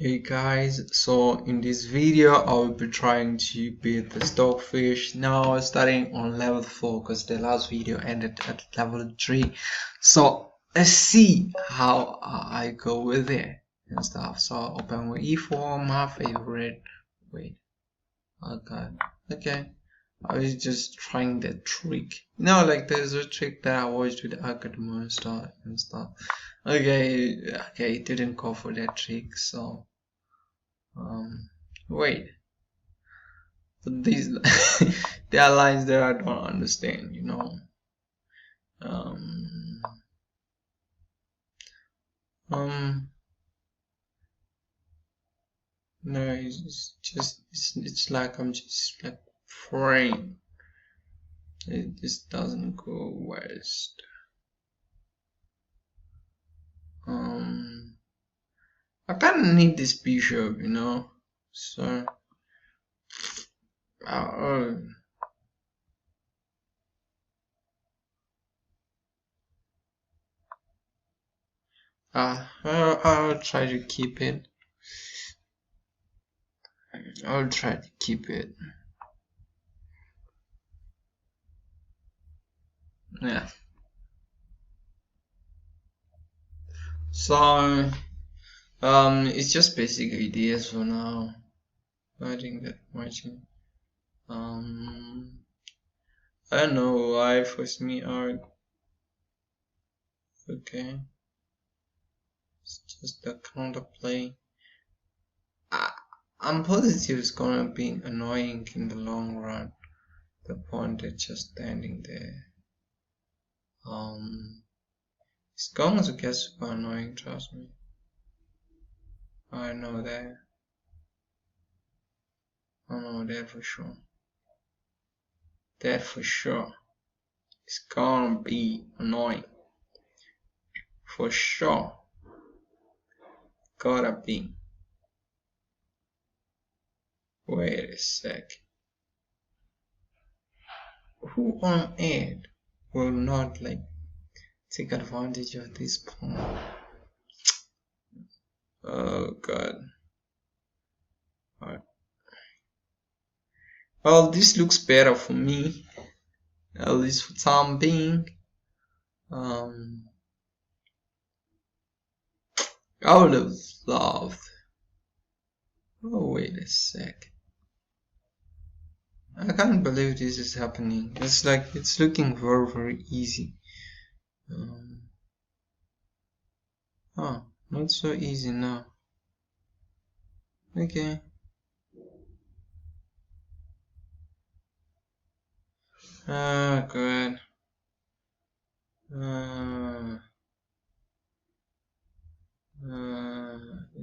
Hey guys, so in this video I will be trying to beat the stockfish. Now starting on level 4 because the last video ended at level 3. So let's see how I go with it and stuff. So open with E4, my favorite. Wait, okay. I was just trying that trick. Like there's a trick that I watched with uncut monster and stuff. Okay, it didn't go for that trick, so wait, but these there are lines that I don't understand, um um no, it's just it's like I'm just like praying it just doesn't go west. I kind of need this bishop, so uh, I'll try to keep it. I'll try to keep it. Yeah. So it's just basic ideas for now. I think that much. I don't know why force me out. Okay, it's just the counterplay. I'm positive it's gonna be annoying in the long run. The pawn that's just standing there. It's going to get super annoying. Trust me. I know that. I know that for sure. That for sure. It's gonna be annoying. For sure. Gotta be. Wait a sec. Who on earth will not take advantage of this pawn? Oh god. Alright. Well, this looks better for me, at least for time being. I would have loved. Oh, wait a sec. I can't believe this is happening. It's like it's looking very, very easy. Oh, not so easy now. Okay. Oh god.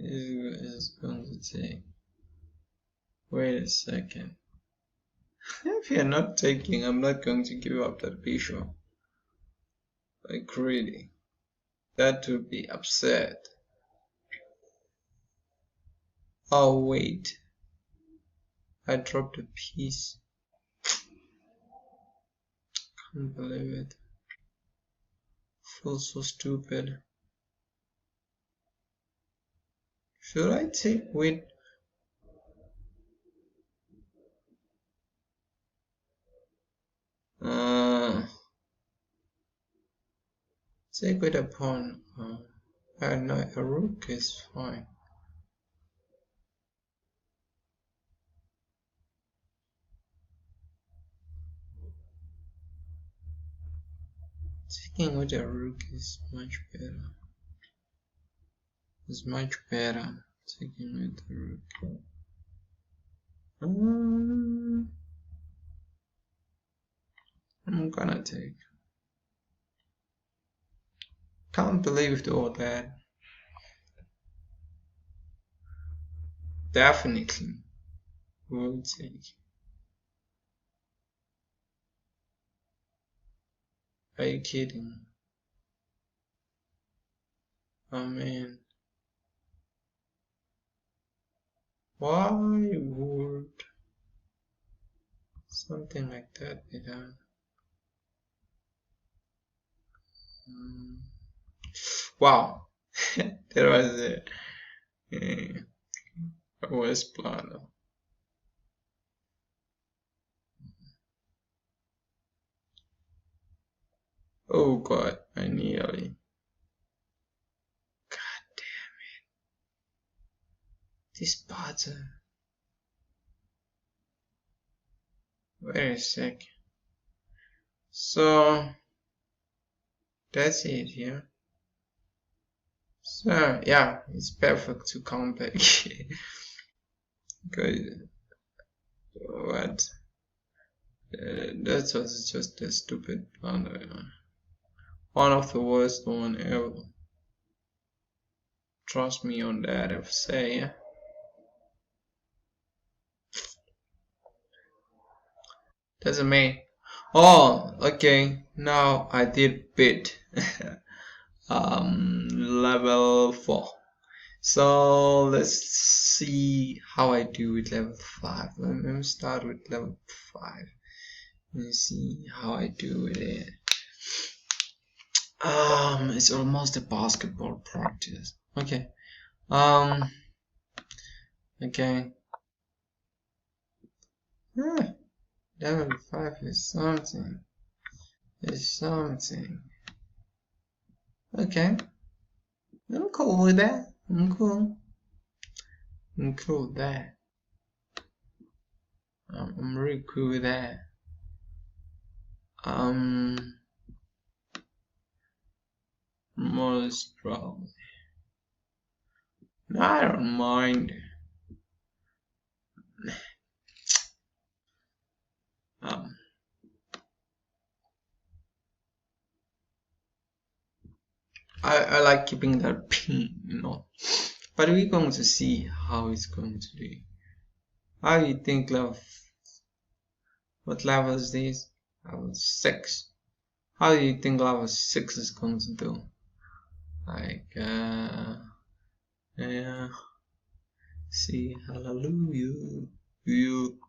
Is going to take. Wait a second. If you're not taking, I'm not going to give up that bishop. Like really. That would be upset. Oh wait. I dropped a piece. Can't believe it. Feel so stupid. Should I take with take with a pawn? No, a rook is fine. Taking with a rook is much better. It's much better taking with the rook. I'm gonna take. Can't believe all that. Definitely will take. Are you kidding? Oh man. Why would something like that be done? Wow. That was it. OS planner. Oh god, I nearly. God damn it. This button. Wait a sec. So that's it here. So yeah, it's perfect to come back. Good. What? That was just a stupid blunder. One of the worst one ever. Trust me on that, if say. Doesn't mean. Oh, okay. Now I did bit. Level 4. So let's see how I do with level 5. Let me start with level 5. Let's see how I do with it. It's almost a basketball practice. Okay. Okay. Level 5 is something. Is something. Okay. I'm cool with that. I'm cool. I'm cool with that. I'm really cool with that. Most probably. No, I don't mind. I like keeping that pin, But we're going to see how it's going to be. How do you think what level is this? Level 6. How do you think level 6 is going to do? Like, yeah. See, hallelujah. You.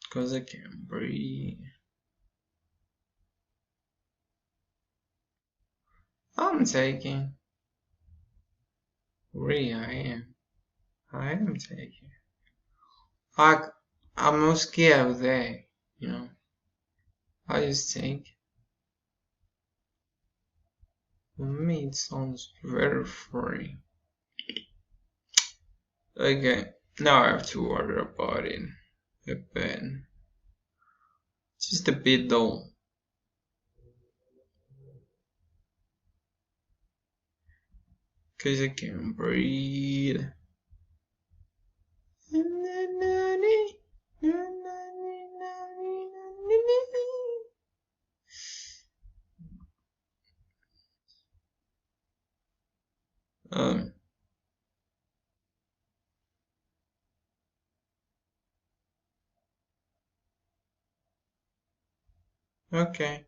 Because I can breathe. I'm taking. Really, I am. I am taking. Like, I'm not scared of that, I just think. For me, it sounds very free. Okay, now I have to worry about it a bit. Just a bit though. Cause I can't breathe. Okay.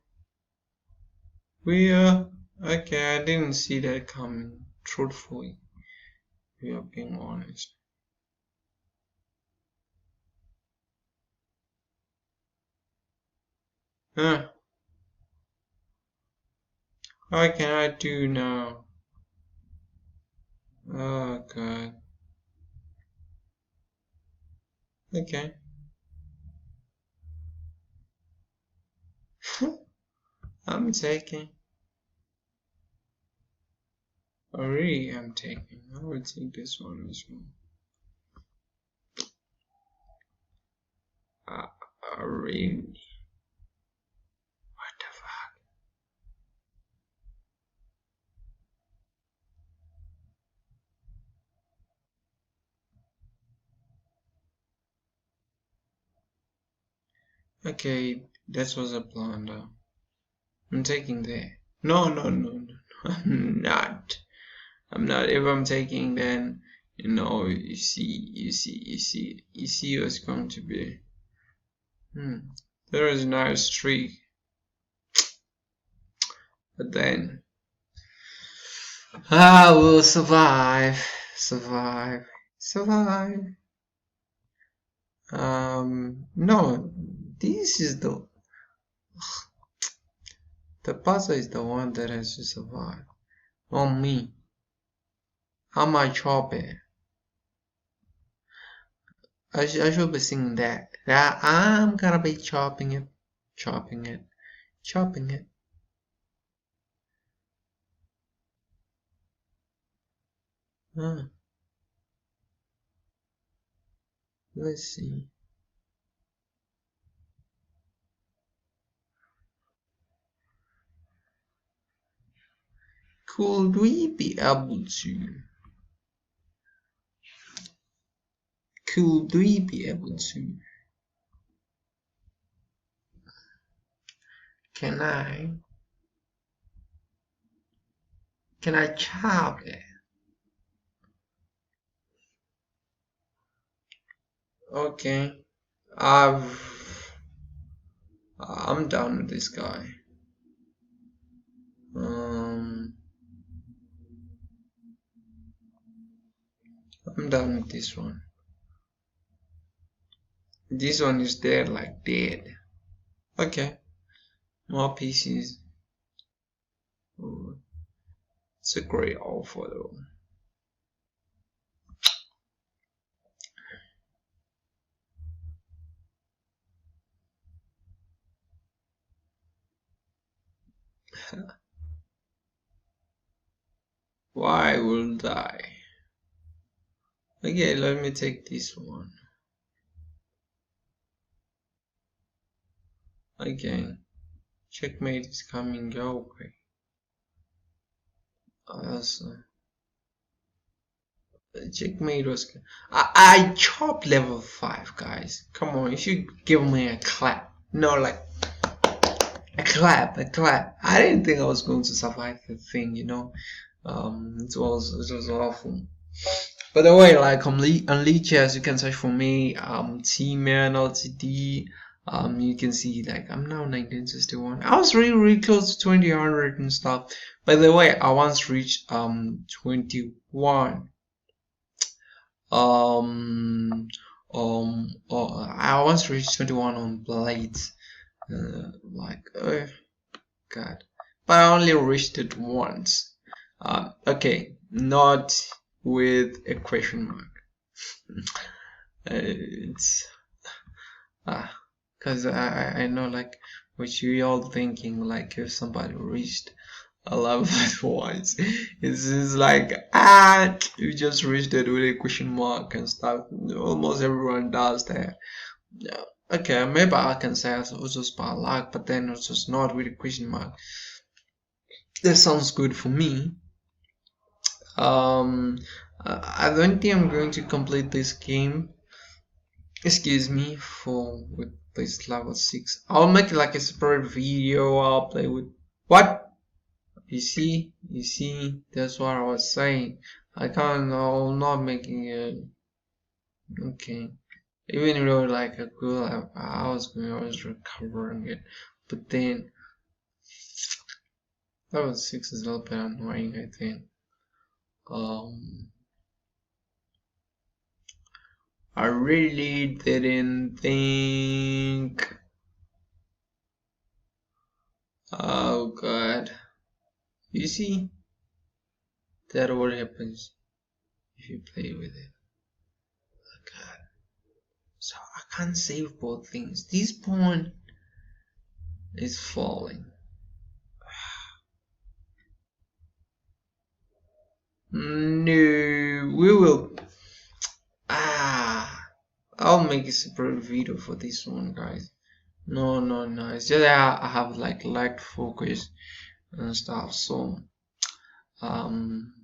Okay, I didn't see that coming, truthfully. We are being honest. What can I do now? Oh god. Okay. I'm taking. I really am taking. I will take this one as well. Really? What the fuck? Okay, that was a blunder. I'm taking that. No, no, no, no, I'm not. I'm not. If I'm taking, then you see what's going to be. There is a nice streak, but then we'll survive, survive, survive. No, this is the puzzle is the one that has to survive. on me. How am I chopping? I should be singing that. That I'm gonna be chopping it, chopping it, chopping it. Let's see. Could we be able to? Could we be able to? Can I? Can I chop it? Okay. I'm done with this guy. I'm done with this one. This one is dead, like dead. Okay. More pieces. Oh, it's a great offer though. Why would I? Okay, let me take this one. Okay. Checkmate is coming your way. Checkmate was. I chopped level 5, guys. Come on, you should give me a clap. No, like a clap, a clap. I didn't think I was going to survive the thing, you know. It was awful. By the way, like on Leeches, you can search for me, T-Man LTD. You can see like I'm now 1961. I was really close to 2000 and stuff. By the way, I once reached 21. I once reached 21 on blades. Like, oh god, but I only reached it once. Okay, not with a question mark. It's cause I know like what you all thinking, like if somebody reached a level once, it's like you just reached it with a question mark and stuff. Almost everyone does that. Yeah. Okay, maybe I can say it was just by luck, but then it's just not with a question mark. That sounds good for me. Um, I don't think I'm going to complete this game. Excuse me for with this level 6. I'll make like a separate video. I'll play with what you see. That's what I was saying. I can't. I'm not making it. Okay. Even though like a good, I was recovering it, but then level 6 is a little bit annoying. I think. Um. I really didn't think. Oh god. You see? That what happens if you play with it. Oh god. So I can't save both things. This pawn is falling. No, we will. I'll make a separate video for this one, guys. No, no, no. It's just I have like lack focus and stuff. So um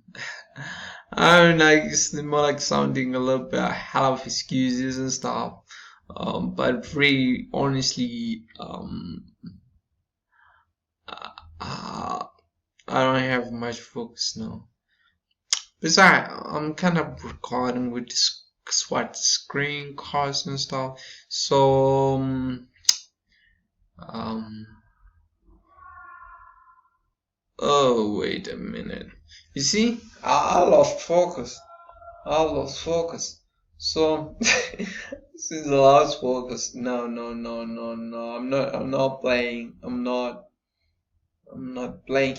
I don't know, it's more like sounding a little bit hell of excuses and stuff. But really, honestly, I don't have much focus now. Besides, I'm kind of recording with this SWAT screen cards and stuff. So, um, oh, wait a minute. You see, I lost focus. I lost focus. So since I lost focus, no, no, no, no, no. I'm not playing. I'm not playing.